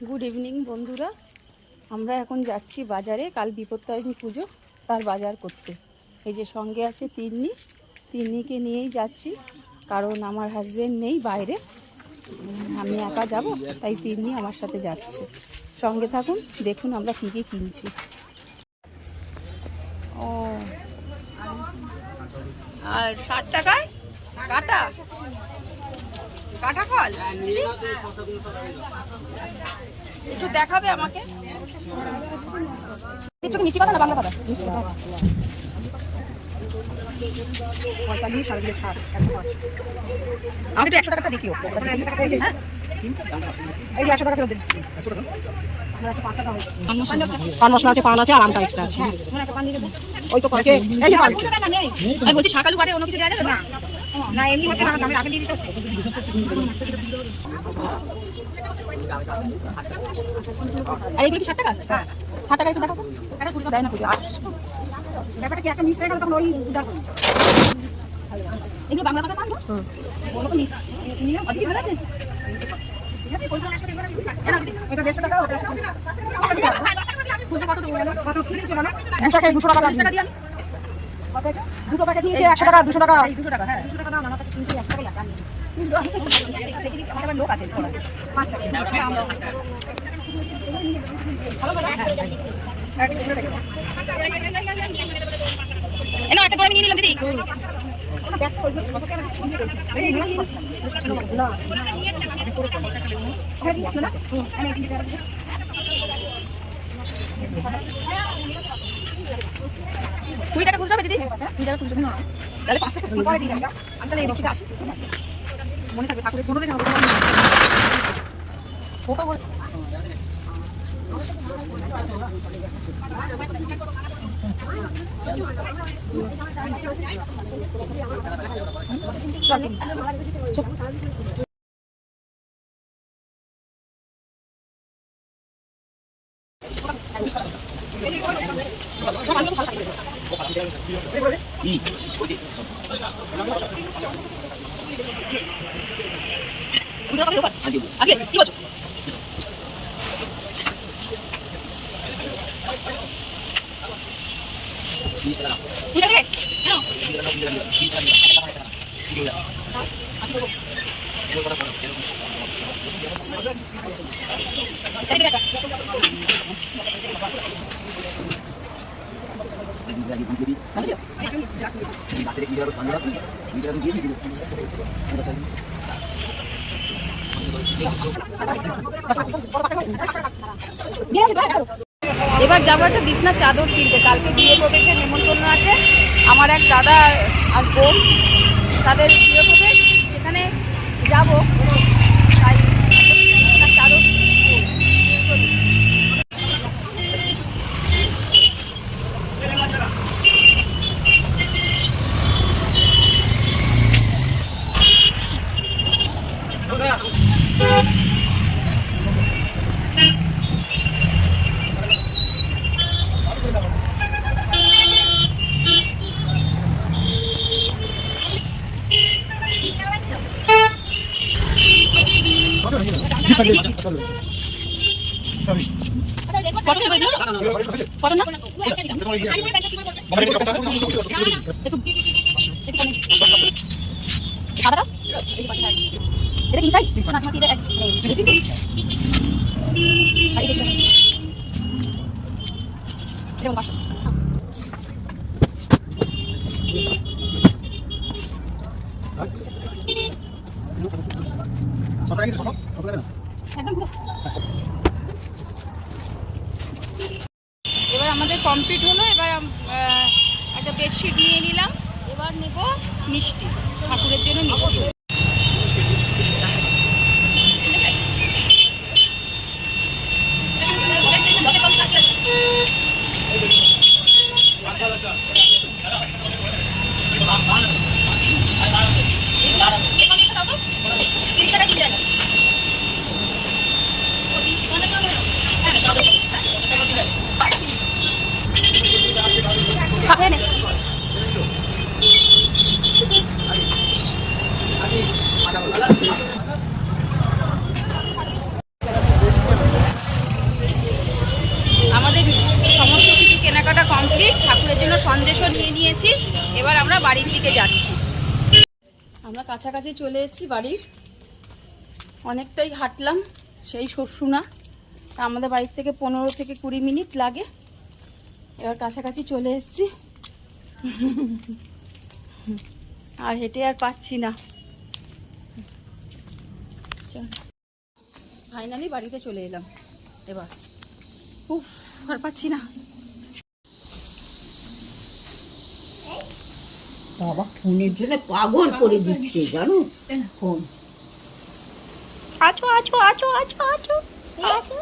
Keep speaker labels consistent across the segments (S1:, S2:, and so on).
S1: Good evening বন্ধুরা, আমরা এখন যাচ্ছি বাজারে। কাল বিপত্তারিণী পুজো, তার বাজার করতে। এই যে সঙ্গে আছে তিন্নিকে নিয়েই যাচ্ছি, কারণ আমার হাজবেন্ড নেই বাইরে, আমি একা যাব, তাই তিন্নি আমার সাথে যাচ্ছে। সঙ্গে থাকুন, দেখুন আমরা কী কী কিনছি। ও আর 60 টাকায় কাটা কাটা ফল একটু দেখাবে আমাকে। একটু মিষ্টি পাতা না বাংলা পাতা? মিষ্টি পাতা। আমি একটু 100 টাকাটা দেখিও। হ্যাঁ এই 100 টাকা দিন। পান মশলা আছে, পান আছে, আর আমটা এক্সট্রা আছে। ওই তো পাকে এই যে পান। আমি বলছি শাকালু বাদে অন্য কিছু দেয়া যাবে না? না এমনি হচ্ছে না, আমি আগে দিয়ে দিতে হচ্ছে। আর এগুলো কি 60 টাকা? হ্যাঁ 60 টাকা। একটু দেখো তো, এটা পুরো দেয় না পুজো। ব্যাপারটা কি একটা মিস হয়ে গেল, তখন ওই উদার করি। এগুলো বাংলা পাতা পান না? বলো তো মিস চিনি না, অধিক ভালো আছে। ঠিক আছে, ওইগুলো একসাথে এগুলো এটা 150 টাকা, ওটা 150 টাকা। পুজো কত দেবো বলো? কত কিনেছো বলো? 200 টাকা, 200 টাকা দিই আমি। কত এটা? দুটো প্যাকেট নিয়ে 100 টাকা, 200 টাকা। এই 200 টাকা, হ্যাঁ 200 টাকা দাও না, আমার কাছে কিনতে 100 টাকা লাগে। আমার লোক আছে 5 টাকা। ভালো করে এনো একটা করে নিয়ে নিলাম দিদি। কুড়ি টাকা খুচরা হবে দিদি? 2 টাকা খুচরা না, তাহলে 5 টাকা করে দিই। আমি তাহলে এই রসিদে আসি, মনে থাকবে ঠাকুরের ছোট দেখে ফটো বল। আগে কি বলছো? এবার যাবো একটা বিছনার চাদর কিনতে। কালকে বিয়ে প্রবেশের নিমন্ত্রণ আছে আমার এক দাদা আর বোন, তাদের বিয়ে প্রবেশ, সেখানে যাবো, তাই বিছনার চাদর। এবার আমাদের কমপ্লিট হলো। এবার একটা বেডশিট নিয়ে নিলাম। এবার নেব মিষ্টি, ঠাকুরের জন্য মিষ্টি। বাড়ির দিকে যাচ্ছি। আমরা কাছাকাছি চলে এসেছি বাড়ির, অনেকটাই হাঁটলাম সেই শস্যুনা। তা আমাদের বাড়ির থেকে 15 থেকে 20 মিনিট লাগে। এবার কাছাকাছি চলে এসেছি, আর হেঁটে আর পাচ্ছি না। ফাইনালি বাড়িতে চলে এলাম এবার। উফ, আর পাচ্ছি না।
S2: বাবা ফোনের জন্য পাগল করে দিচ্ছে জানো, ফোন।
S1: আছো আছো আছো আছো আছো আছো।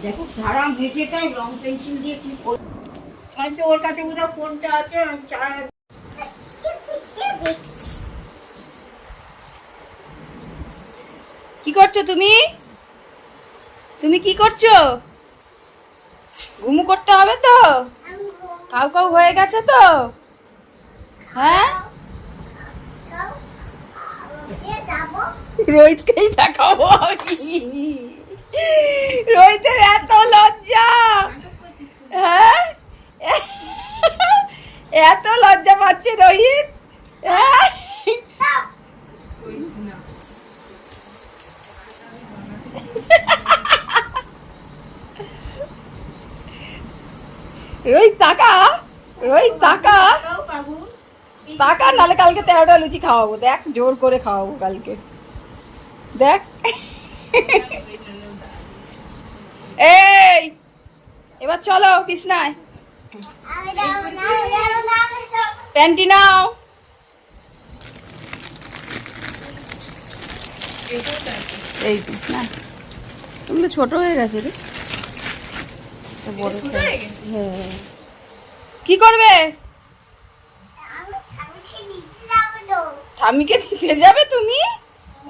S2: দেখো সারা মেঝেটাই রং পেন্সিল দিয়ে কি করছে। ওর কাছে বোধহয় ফোনটা আছে।
S1: কি করছো তুমি? তুমি কি করছো? ঘুমু করতে হবে তো? কাউ কাউ হয়ে গেছে তো? হ্যাঁ, রোহিতকেই দেখাবো আমি। রোহিতের এত লজ্জা, হ্যাঁ এত লজ্জা পাচ্ছে রোহিত। হ্যাঁ রোহিত টাকা, রোহিত টাকা টাকা, নাহলে কালকে 13টা লুচি খাওয়াবো। দেখ জোর করে খাওয়াবো কালকে, দেখ। এই এবার চলো কৃষ্ণায়, প্যান্টি নাও। এই না, তুমি তো ছোট হয়ে গেছে রে, বড় সাইজ। হ্যাঁ, কি করবে? ঠামিকে দিতে যাবে তুমি?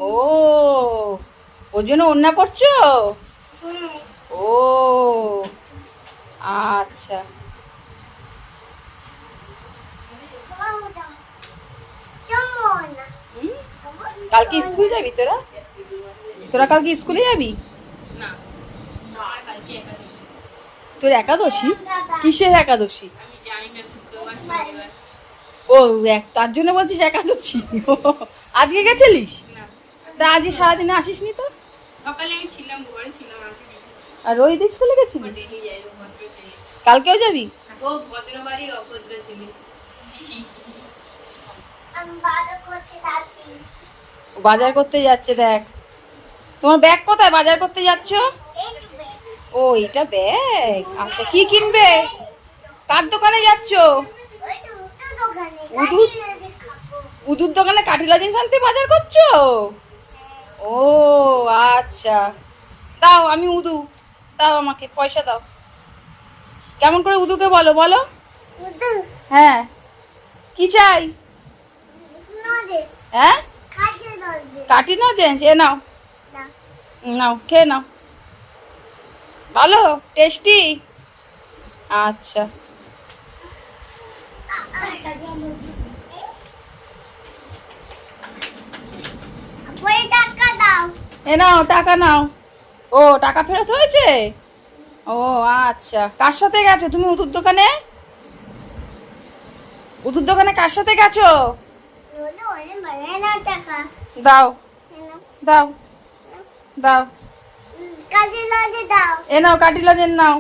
S1: ও, ওর জন্য ওড়না পরছো? ও আচ্ছা। কালকে স্কুল যাবি তোরা? তোরা কালকে স্কুলে যাবি? তোর একাদশী? কিসের একাদশী? ও তার জন্য বলছিস একাদশী। আজকে গেছিলিস? তা আজকে সারাদিনে আসিসনি তো?
S3: সকালে আমি ছিলাম, ঘরে ছিলাম।
S1: আর রোহিত স্কুলে গেছিলিস? কালকেও যাবি?
S3: ও ভদ্রবাড়ির অভদ্র ছেলে।
S1: বাজার করতে যাচ্ছে, দেখ। তোমার ব্যাগ কোথায়? বাজার করতে যাচ্ছ? ও এটা ব্যাগ, আচ্ছা। কি কিনবে? কার দোকানে যাচ্ছ? উদুর দোকানে কাঠিলা জিনিস আনতে বাজার করছো? ও আচ্ছা, দাও আমি উদু, দাও আমাকে পয়সা দাও। কেমন করে উদুকে বলো, বলো। হ্যাঁ, কি চাই? হ্যাঁ, কাঠি নজেন্স। এ নাও, নাও খেয়ে নাও। ভালো টেস্টি? আচ্ছা। এ নাও টাকা নাও। ও টাকা ফেরত হয়েছে? ও আচ্ছা। কার সাথে গেছো তুমি উদুর দোকানে? উদুর দোকানে কার সাথে গেছো? দাও দাও দাও। এ নাও কাঠি লজেন নাও,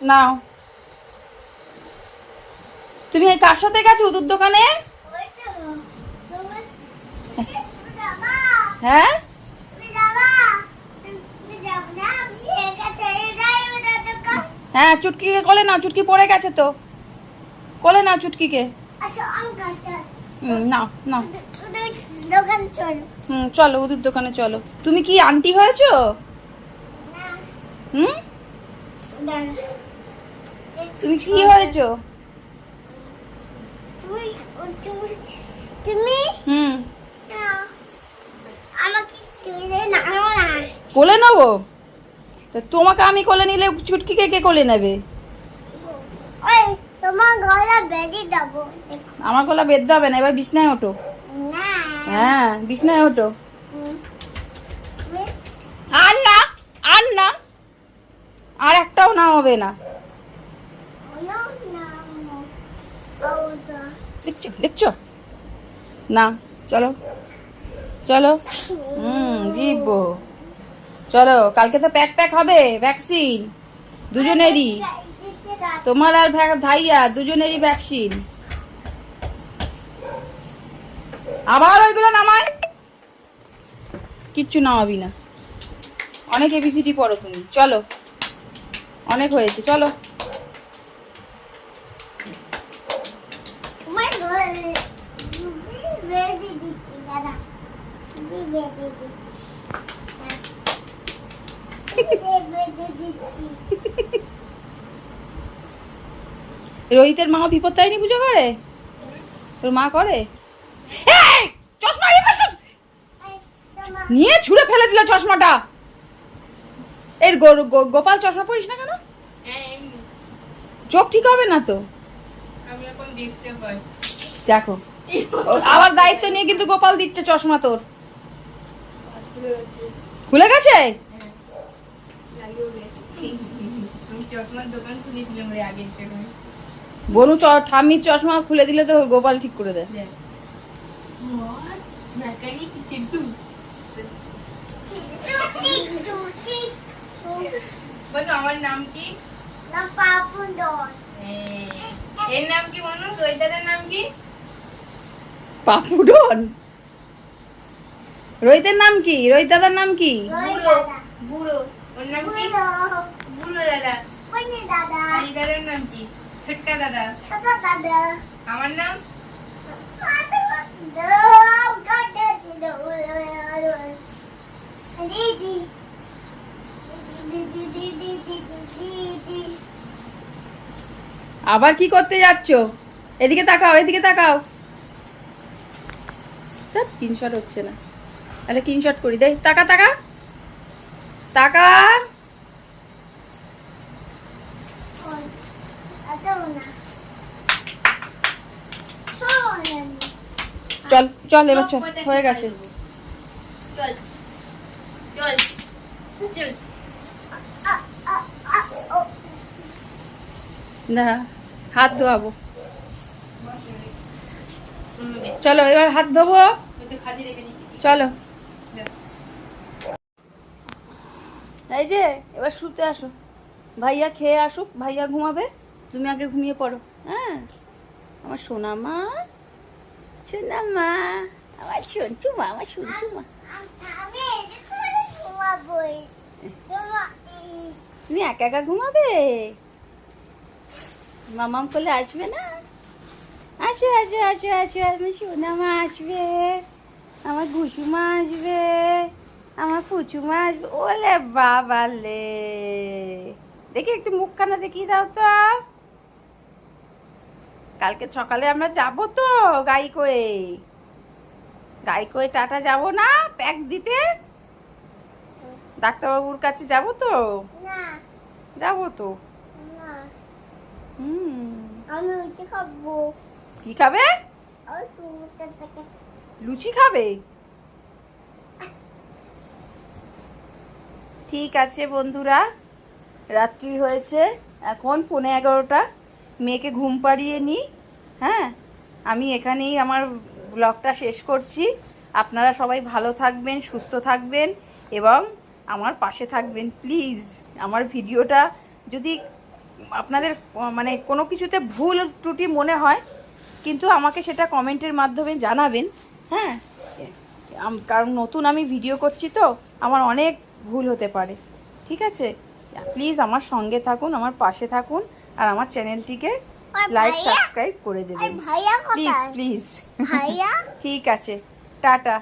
S1: নাও। তুমি কার সাথে গেছো উদুর দোকানে? হ্যাঁ, হ্যাঁ চুটকিকে কোলে নাও, চুটকি পড়ে গেছে তো, কোলে নাও চুটকিকে। নাও নাও। চলো উদুর দোকানে চলো। তুমি কি আন্টি হয়েছো? হুম, তুমি কি হয়েছো? হুম, কোলে নেবো? তা তোমাকে আমি কোলে নিলে চুটকিকে কে কোলে নেবে?
S4: তোমার গলা বেঁধে দেবো।
S1: আমার গলা বেঁধতে হবে না, এবার বিছনায় ওঠো। হ্যাঁ বিছনায় ওঠো। আর না, আর না, আর একটাও না হবে না। দেখছো দেখছো না, চলো চলো। জিবো চলো, কালকে তো প্যাক হবে ভ্যাকসিন দুজনেরই, তোমার আর ভাইয়া দুজনেরই ভ্যাকসিন। আবার ওইগুলো নামায়, কিচ্ছু নামাবি না, অনেক এবিসিডি পড়ো তুমি, চলো অনেক হয়েছে, চলো। রোহিতের মা বিপত্তারিণী পুজো করে, তোর মা করে? চশমা নিয়ে ছুঁড়ে ফেলে দিল চশমাটা। এর গোপাল চশমা পরিস না কেন?
S3: হ্যাঁ, এমনি।
S1: চোখ ঠিক হবে না তো।
S3: আমি এখন দেখতে পাই।
S1: দেখো আবার দায়িত্ব নিয়ে কিন্তু গোপাল দিচ্ছে চশমা তোর। খুলে গেছে?
S3: লাগিয়েও গেছে। আমি চশমার দোকান খুলেছিলাম ওই আগের জায়গায়।
S1: বনু ঠাম্মির চশমা খুলে দিলে তো গোপাল ঠিক করে দেয়।
S3: দেখ। মেকানিক চিন্টু। বলো আমার নাম কি? এর নাম কি বলো? রোহিতাদের নাম কি?
S1: পাপুডন। রোহিতের নাম কি? রোহিত দাদার নাম কি?
S3: বুড়ো। বুড়ো। ওর নাম কি? বুড়ো দাদা। এই দাদার নাম কি? ছোট্টা দাদা। আমার নাম?
S1: আবার কি করতে যাচ্ছ? এদিকে তাকাও, এদিকে তাকাও। স্ক্রিনশট হচ্ছে না, আরে স্ক্রিনশট করি দে। তাকা তাকা তাকা। চল চল, এবার চল, হয়ে গেছে।
S3: চল চল চল।
S1: না, হাত ধোয়াবো। চলো এবার হাত ধোবো,
S3: খালি রেখে দিচ্ছি।
S1: চলো। এই যে এবার শুতে আসো, ভাইয়া খেয়ে আসুক, ভাইয়া ঘুমাবে, তুমি আগে ঘুমিয়ে পড়ো। হ্যাঁ আমার সোনা মা, সোনা মা, আমার সঞ্চু মা, আমার সঞ্চু মা। তুমি একা একা ঘুমাবে? মামাম করলে আসবে না? আসো আসো আসো আসো, আমার সোনা মা আসবে, আমার ঘুষু মা আসবে, আমার ফুচু মা আসবে। ওলে বাবা লে, দেখি একটু মুখখানা দেখিয়ে দাও তো। কালকে সকালে আমরা যাবো তো গাইকোয়ে টাটা যাবো না প্যাক দিতে? ডাক্তারবাবুর কাছে যাবো তো? যাবো তো।
S4: আমি লুচি খাবো।
S1: কি খাবে? লুচি খাবে? ঠিক আছে বন্ধুরা, রাত্রি হয়েছে এখন 11:15। মেয়েকে ঘুম পাড়িয়ে নিই। হ্যাঁ, আমি এখানেই আমার ব্লগটা শেষ করছি। আপনারা সবাই ভালো থাকবেন, সুস্থ থাকবেন এবং আমার পাশে থাকবেন প্লিজ। আমার ভিডিওটা যদি আপনাদের মানে কোনো কিছুতে ভুল ত্রুটি মনে হয় কিন্তু আমাকে সেটা কমেন্টের মাধ্যমে জানাবেন। হ্যাঁ, কারণ নতুন আমি ভিডিও করছি তো আমার অনেক ভুল হতে পারে। ঠিক আছে, প্লিজ আমার সঙ্গে থাকুন, আমার পাশে থাকুন আর আমার চ্যানেলটিকে লাইক সাবস্ক্রাইব করে দেবেন প্লিজ প্লিজ। ঠিক আছে, টাটা।